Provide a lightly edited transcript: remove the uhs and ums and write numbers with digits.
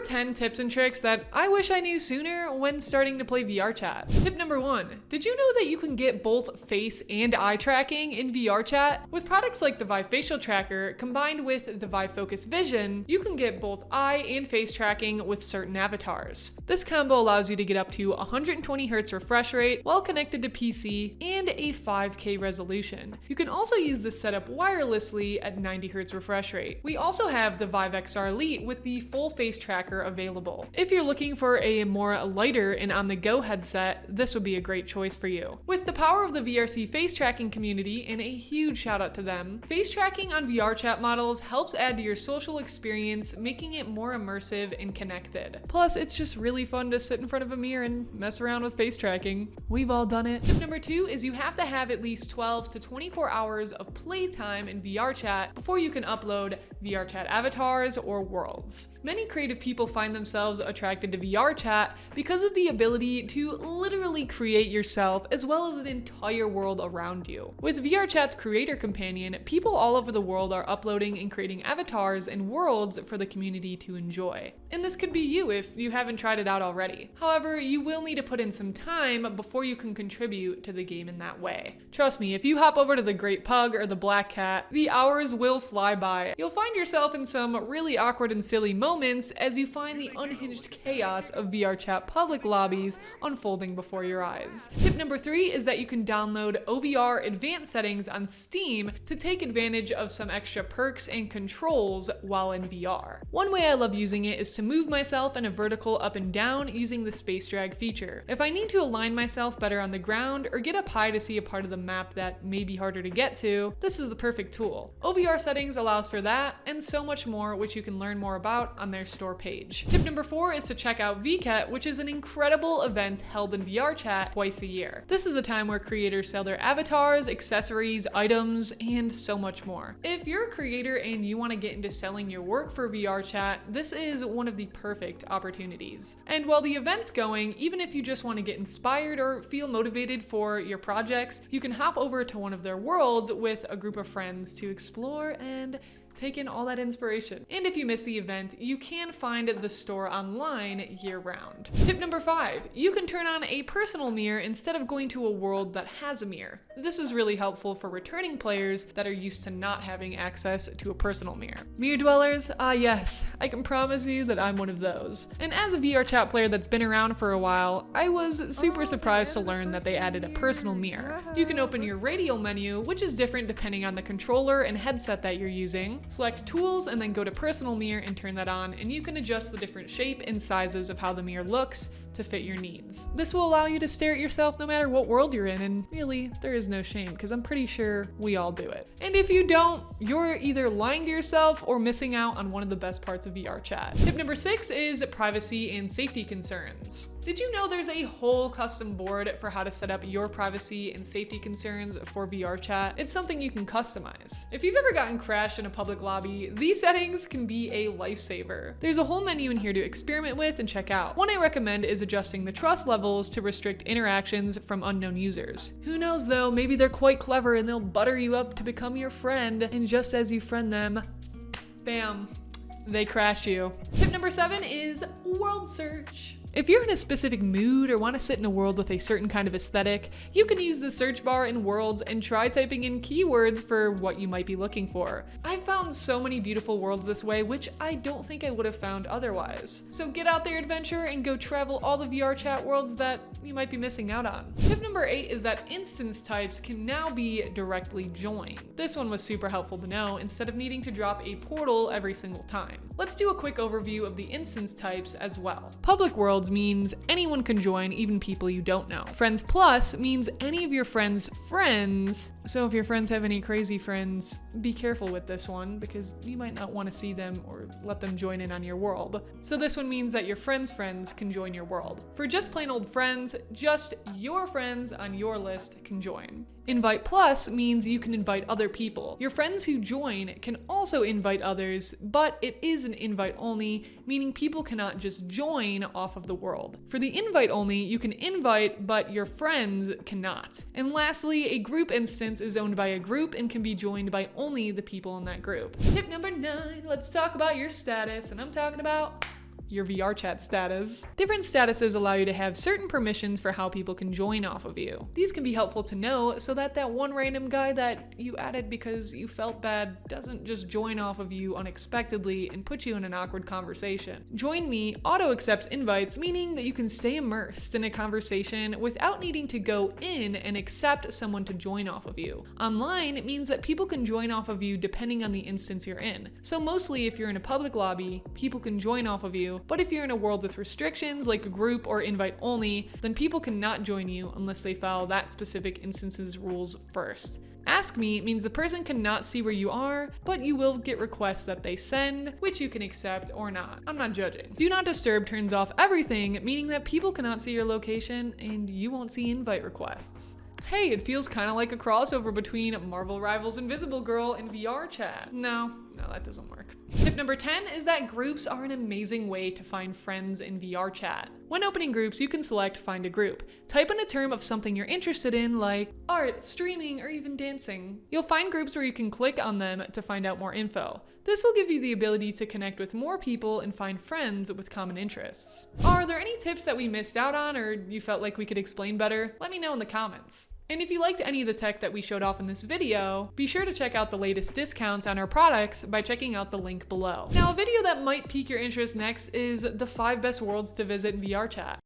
10 tips and tricks that I wish I knew sooner when starting to play VRChat. Tip number 1. Did you know that you can get both face and eye tracking in VRChat? With products like the VIVE Facial Tracker combined with the VIVE Focus Vision, you can get both eye and face tracking with certain avatars. This combo allows you to get up to 120Hz refresh rate while connected to PC and a 5K resolution. You can also use this setup wirelessly at 90Hz refresh rate. We also have the VIVE XR Elite with the full face tracker available. If you're looking for a more lighter and on-the-go headset, this would be a great choice for you. With the power of the VRC face tracking community, and a huge shout out to them, face tracking on VRChat models helps add to your social experience, making it more immersive and connected. Plus, it's just really fun to sit in front of a mirror and mess around with face tracking. We've all done it. Tip number 2 is you have to have at least 12 to 24 hours of playtime in VRChat before you can upload VRChat avatars or worlds. Many creative people find themselves attracted to VRChat because of the ability to literally create yourself as well as an entire world around you. With VRChat's creator companion, people all over the world are uploading and creating avatars and worlds for the community to enjoy. And this could be you if you haven't tried it out already. However, you will need to put in some time before you can contribute to the game in that way. Trust me, if you hop over to the Great Pug or the Black Cat, the hours will fly by. You'll find yourself in some really awkward and silly moments as you find the unhinged chaos of VRChat public lobbies unfolding before your eyes. Tip number 3 is that you can download OVR Advanced Settings on Steam to take advantage of some extra perks and controls while in VR. One way I love using it is to move myself in a vertical up and down using the space drag feature. If I need to align myself better on the ground or get up high to see a part of the map that may be harder to get to, this is the perfect tool. OVR Settings allows for that and so much more, which you can learn more about on their store page. Tip number 4 is to check out VKet, which is an incredible event held in VRChat twice a year. This is a time where creators sell their avatars, accessories, items, and so much more. If you're a creator and you want to get into selling your work for VRChat, this is one of the perfect opportunities. And while the event's going, even if you just want to get inspired or feel motivated for your projects, you can hop over to one of their worlds with a group of friends to explore and take in all that inspiration. And if you miss the event, you can find the store online year-round. Tip number 5, you can turn on a personal mirror instead of going to a world that has a mirror. This is really helpful for returning players that are used to not having access to a personal mirror. Mirror dwellers? Ah yes, I can promise you that I'm one of those. And as a VRChat player that's been around for a while, I was super surprised to learn that they added a personal mirror. You can open your radial menu, which is different depending on the controller and headset that you're using. Select tools and then go to personal mirror and turn that on, and you can adjust the different shape and sizes of how the mirror looks to fit your needs. This will allow you to stare at yourself no matter what world you're in, and really, there is no shame because I'm pretty sure we all do it. And if you don't, you're either lying to yourself or missing out on one of the best parts of VRChat. Tip number 6 is privacy and safety concerns. Did you know there's a whole custom board for how to set up your privacy and safety concerns for VRChat? It's something you can customize. If you've ever gotten crashed in a public lobby, these settings can be a lifesaver. There's a whole menu in here to experiment with and check out. One I recommend is adjusting the trust levels to restrict interactions from unknown users. Who knows though, maybe they're quite clever and they'll butter you up to become your friend, and just as you friend them, bam, they crash you. Tip number 7 is world search. If you're in a specific mood or want to sit in a world with a certain kind of aesthetic, you can use the search bar in Worlds and try typing in keywords for what you might be looking for. I've found so many beautiful worlds this way, which I don't think I would have found otherwise. So get out there, adventure, and go travel all the VRChat worlds that you might be missing out on. Tip number 8 is that instance types can now be directly joined. This one was super helpful to know instead of needing to drop a portal every single time. Let's do a quick overview of the instance types as well. Public worlds means anyone can join, even people you don't know. Friends Plus means any of your friends' friends. So if your friends have any crazy friends, be careful with this one because you might not want to see them or let them join in on your world. So this one means that your friends' friends can join your world. For just plain old friends, just your friends on your list can join. Invite Plus means you can invite other people. Your friends who join can also invite others, but it is an invite only, meaning people cannot just join off of the world. For the invite only, you can invite, but your friends cannot. And lastly, a group instance is owned by a group and can be joined by only the people in that group. Tip number 9, let's talk about your status, and I'm talking about your VRChat status. Different statuses allow you to have certain permissions for how people can join off of you. These can be helpful to know so that one random guy that you added because you felt bad doesn't just join off of you unexpectedly and put you in an awkward conversation. Join Me auto accepts invites, meaning that you can stay immersed in a conversation without needing to go in and accept someone to join off of you. Online, it means that people can join off of you depending on the instance you're in. So mostly if you're in a public lobby, people can join off of you, but if you're in a world with restrictions like a group or invite only, then people cannot join you unless they follow that specific instance's rules first. Ask Me means the person cannot see where you are, but you will get requests that they send, which you can accept or not. I'm not judging. Do Not Disturb turns off everything, meaning that people cannot see your location and you won't see invite requests. Hey, it feels kind of like a crossover between Marvel Rivals Invisible Girl and VRChat. No, that doesn't work. Tip number 10 is that groups are an amazing way to find friends in VRChat. When opening groups, you can select Find a Group. Type in a term of something you're interested in, like art, streaming, or even dancing. You'll find groups where you can click on them to find out more info. This will give you the ability to connect with more people and find friends with common interests. Are there any tips that we missed out on or you felt like we could explain better? Let me know in the comments. And if you liked any of the tech that we showed off in this video, be sure to check out the latest discounts on our products by checking out the link below. Now, a video that might pique your interest next is the 5 best worlds to visit in VRChat.